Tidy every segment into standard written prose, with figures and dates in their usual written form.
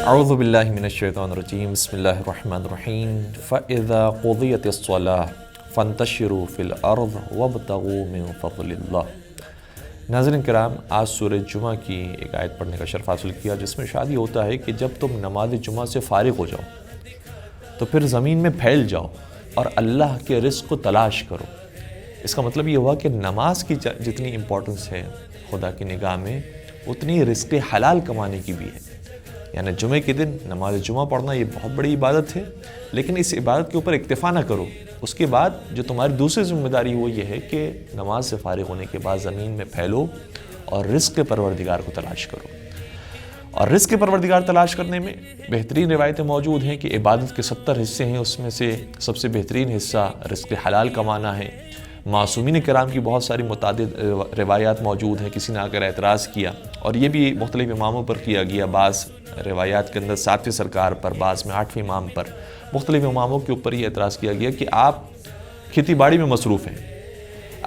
اعوذ باللہ من الشیطان الرجیم، بسم اللہ الرحمن الرحیم۔ فَإِذَا قُضِيَتِ الصَّلَاةُ فَانتَشِرُوا فِي الْأَرْضِ وَابْتَغُوا مِن فَضْلِ اللَّہ۔ ناظرین کرام، آج سورہ جمعہ کی ایک آیت پڑھنے کا شرف حاصل کیا، جس میں ارشاد ہوتا ہے کہ جب تم نماز جمعہ سے فارغ ہو جاؤ تو پھر زمین میں پھیل جاؤ اور اللہ کے رزق کو تلاش کرو۔ اس کا مطلب یہ ہوا کہ نماز کی جتنی امپورٹنس ہے خدا کی نگاہ میں، اتنی رزق حلال کمانے کی بھی ہے۔ یعنی جمعے کے دن نماز جمعہ پڑھنا یہ بہت بڑی عبادت ہے، لیکن اس عبادت کے اوپر اکتفا نہ کرو۔ اس کے بعد جو تمہاری دوسری ذمہ داری وہ یہ ہے کہ نماز سے فارغ ہونے کے بعد زمین میں پھیلو اور رزق پروردگار کو تلاش کرو۔ اور رزق پروردگار تلاش کرنے میں بہترین روایتیں موجود ہیں کہ عبادت کے 70 حصے ہیں، اس میں سے سب سے بہترین حصہ رزق حلال کمانا ہے۔ معصومین کرام کی بہت ساری متعدد روایات موجود ہیں، کسی نے آ کر اعتراض کیا اور یہ بھی مختلف اماموں پر کیا گیا، بعض روایات کے اندر 7ویں سرکار پر، بعض میں 8ویں امام پر، مختلف اماموں کے اوپر یہ اعتراض کیا گیا کہ آپ کھیتی باڑی میں مصروف ہیں،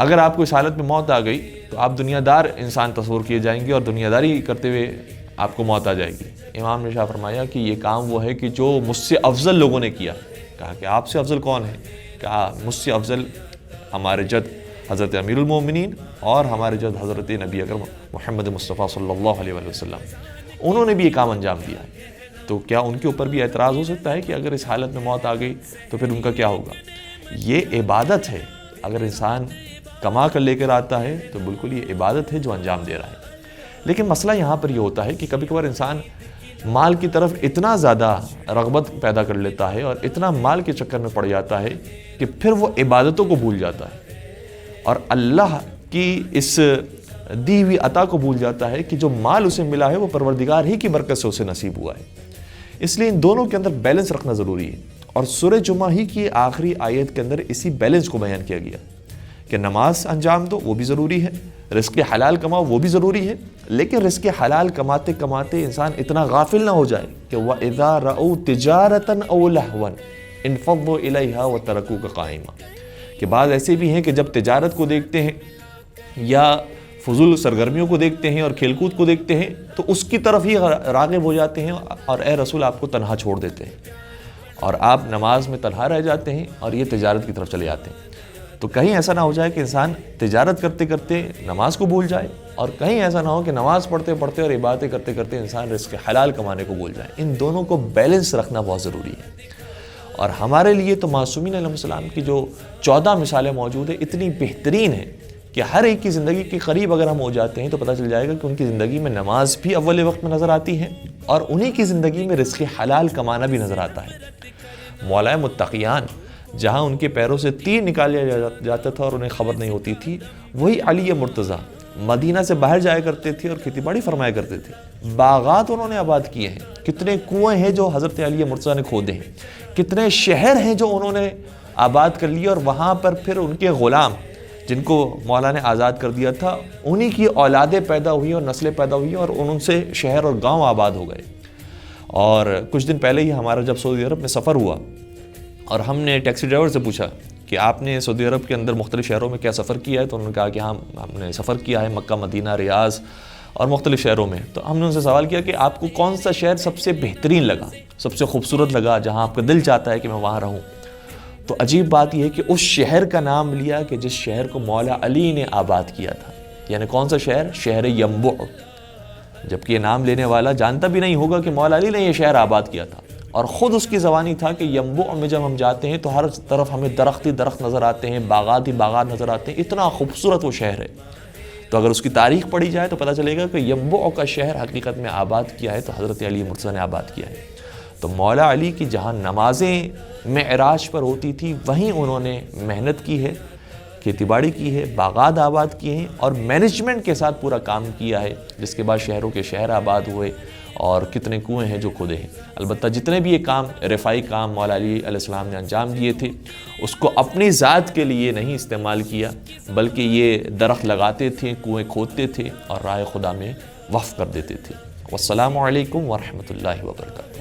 اگر آپ کو اس حالت میں موت آ گئی تو آپ دنیا دار انسان تصور کیے جائیں گے اور دنیا داری کرتے ہوئے آپ کو موت آ جائے گی۔ امام نے شاہ فرمایا کہ یہ کام وہ ہے کہ جو مجھ سے افضل لوگوں نے کیا۔ کہا کہ آپ سے افضل کون ہے؟ کہا مجھ سے افضل ہمارے جد حضرت امیر المومنین اور ہمارے جد حضرت نبی اکرم محمد مصطفیٰ صلی اللہ علیہ وسلم، انہوں نے بھی یہ کام انجام دیا ہے۔ تو کیا ان کے اوپر بھی اعتراض ہو سکتا ہے کہ اگر اس حالت میں موت آ گئی تو پھر ان کا کیا ہوگا؟ یہ عبادت ہے، اگر انسان کما کر لے کر آتا ہے تو بالکل یہ عبادت ہے جو انجام دے رہا ہے۔ لیکن مسئلہ یہاں پر یہ ہوتا ہے کہ کبھی کبھار انسان مال کی طرف اتنا زیادہ رغبت پیدا کر لیتا ہے اور اتنا مال کے چکر میں پڑ جاتا ہے کہ پھر وہ عبادتوں کو بھول جاتا ہے اور اللہ کی اس دی ہوئی عطا کو بھول جاتا ہے کہ جو مال اسے ملا ہے وہ پروردگار ہی کی برکت سے اسے نصیب ہوا ہے۔ اس لیے ان دونوں کے اندر بیلنس رکھنا ضروری ہے، اور سورہ جمعہ ہی کی آخری آیت کے اندر اسی بیلنس کو بیان کیا گیا کہ نماز انجام دو، وہ بھی ضروری ہے، رزق حلال کماؤ، وہ بھی ضروری ہے، لیکن رزق حلال کماتے کماتے انسان اتنا غافل نہ ہو جائے کہ وَإِذَا رَأَوْا تِجَارَةً أَوْ لَهْوًا انفضوا إِلَيْهَا وَتَرَكُوكَ قَائِمًا، کہ بعض ایسے بھی ہیں کہ جب تجارت کو دیکھتے ہیں یا فضول سرگرمیوں کو دیکھتے ہیں اور کھیل کود کو دیکھتے ہیں تو اس کی طرف ہی راغب ہو جاتے ہیں اور اے رسول آپ کو تنہا چھوڑ دیتے ہیں، اور آپ نماز میں تنہا رہ جاتے ہیں اور یہ تجارت کی طرف چلے جاتے ہیں۔ تو کہیں ایسا نہ ہو جائے کہ انسان تجارت کرتے کرتے نماز کو بھول جائے، اور کہیں ایسا نہ ہو کہ نماز پڑھتے پڑھتے اور عبادتیں کرتے کرتے انسان رزق حلال کمانے کو بھول جائے۔ ان دونوں کو بیلنس رکھنا بہت ضروری ہے، اور ہمارے لیے تو معصومین علیہ السلام کی جو 14 مثالیں موجود ہیں اتنی بہترین ہیں کہ ہر ایک کی زندگی کے قریب اگر ہم ہو جاتے ہیں تو پتہ چل جائے گا کہ ان کی زندگی میں نماز بھی اول وقت میں نظر آتی ہے اور انہی کی زندگی میں رزق حلال کمانا بھی نظر آتا ہے۔ مولا متقیان جہاں ان کے پیروں سے تیر نکال لیا جاتا تھا اور انہیں خبر نہیں ہوتی تھی، وہی علی مرتضیٰ مدینہ سے باہر جایا کرتے تھے اور کھیتی باڑی فرمایا کرتے تھے۔ باغات انہوں نے آباد کیے ہیں، کتنے کنویں ہیں جو حضرت علی مرتضیٰ نے کھودے ہیں، کتنے شہر ہیں جو انہوں نے آباد کر لیے، اور وہاں پر پھر ان کے غلام جن کو مولا نے آزاد کر دیا تھا انہی کی اولادیں پیدا ہوئی اور نسلیں پیدا ہوئی اور ان سے شہر اور گاؤں آباد ہو گئے۔ اور کچھ دن پہلے ہی ہمارا جب سعودی عرب میں سفر ہوا اور ہم نے ٹیکسی ڈرائیور سے پوچھا کہ آپ نے سعودی عرب کے اندر مختلف شہروں میں کیا سفر کیا ہے، تو انہوں نے کہا کہ ہاں ہم نے سفر کیا ہے مکہ، مدینہ، ریاض اور مختلف شہروں میں۔ تو ہم نے ان سے سوال کیا کہ آپ کو کون سا شہر سب سے بہترین لگا، سب سے خوبصورت لگا، جہاں آپ کا دل چاہتا ہے کہ میں وہاں رہوں؟ تو عجیب بات یہ ہے کہ اس شہر کا نام لیا کہ جس شہر کو مولا علی نے آباد کیا تھا۔ یعنی کون سا شہر؟ شہر ینبع، جبکہ یہ نام لینے والا جانتا بھی نہیں ہوگا کہ مولا علی نے یہ شہر آباد کیا تھا، اور خود اس کی زبانی تھا کہ ینبع میں جب ہم جاتے ہیں تو ہر طرف ہمیں درخت ہی درخت نظر آتے ہیں، باغات ہی باغات نظر آتے ہیں، اتنا خوبصورت وہ شہر ہے۔ تو اگر اس کی تاریخ پڑھی جائے تو پتہ چلے گا کہ ینبع کا شہر حقیقت میں آباد کیا ہے تو حضرت علی مرتضیٰ نے آباد کیا ہے۔ تو مولا علی کی جہاں نمازیں معراج پر ہوتی تھی وہیں انہوں نے محنت کی ہے، کھیتی باڑی کی ہے، باغات آباد کیے ہیں اور مینجمنٹ کے ساتھ پورا کام کیا ہے، جس کے بعد شہروں کے شہر آباد ہوئے اور کتنے کنویں ہیں جو کھودے ہیں۔ البتہ جتنے بھی یہ کام رفاعی کام مولا علی علیہ السلام نے انجام دیے تھے اس کو اپنی ذات کے لیے نہیں استعمال کیا، بلکہ یہ درخت لگاتے تھے، کنویں کھودتے تھے اور راہ خدا میں وقف کر دیتے تھے۔ والسلام علیکم ورحمۃ اللہ وبرکاتہ۔